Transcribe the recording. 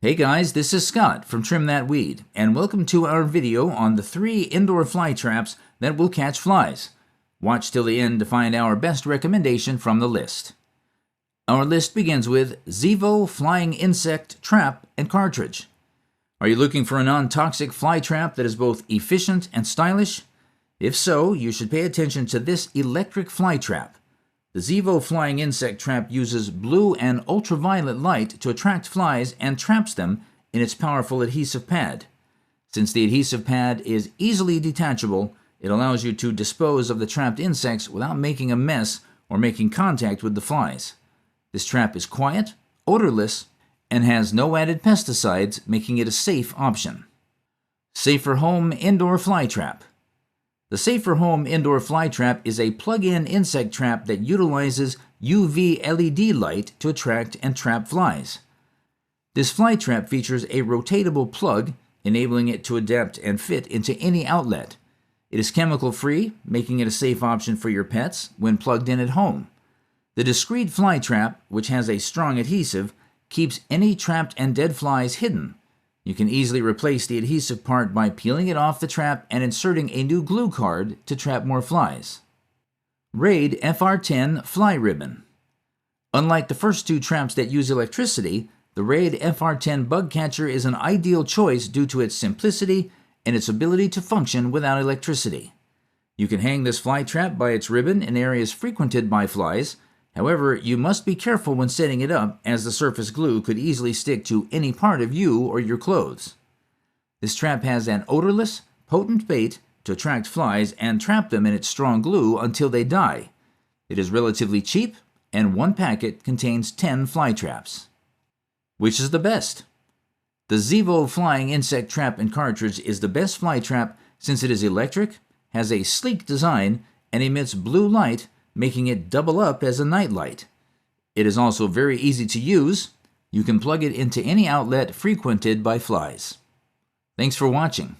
Hey guys, this is Scott from Trim That Weed, and welcome to our video on the 3 indoor fly traps that will catch flies. Watch till the end to find our best recommendation from the list. Our list begins with Zevo Flying Insect Trap and Cartridge. Are you looking for a non-toxic fly trap that is both efficient and stylish? If so, you should pay attention to this electric fly trap. The Zevo Flying Insect Trap uses blue and ultraviolet light to attract flies and traps them in its powerful adhesive pad. Since the adhesive pad is easily detachable, it allows you to dispose of the trapped insects without making a mess or making contact with the flies. This trap is quiet, odorless, and has no added pesticides, making it a safe option. Safer Home Indoor Fly Trap. The Safer Home Indoor Fly Trap is a plug-in insect trap that utilizes UV LED light to attract and trap flies. This fly trap features a rotatable plug, enabling it to adapt and fit into any outlet. It is chemical-free, making it a safe option for your pets when plugged in at home. The discreet fly trap, which has a strong adhesive, keeps any trapped and dead flies hidden. You can easily replace the adhesive part by peeling it off the trap and inserting a new glue card to trap more flies. Raid FR10 Fly Ribbon. Unlike the first 2 traps that use electricity, the Raid FR10 bug catcher is an ideal choice due to its simplicity and its ability to function without electricity. You can hang this fly trap by its ribbon in areas frequented by flies. However, you must be careful when setting it up, as the surface glue could easily stick to any part of you or your clothes. This trap has an odorless, potent bait to attract flies and trap them in its strong glue until they die. It is relatively cheap, and 1 packet contains 10 fly traps. Which is the best? The Zevo Flying Insect Trap and Cartridge is the best fly trap since it is electric, has a sleek design, and emits blue light, making it double up as a night light. It is also very easy to use. You can plug it into any outlet frequented by flies. Thanks for watching.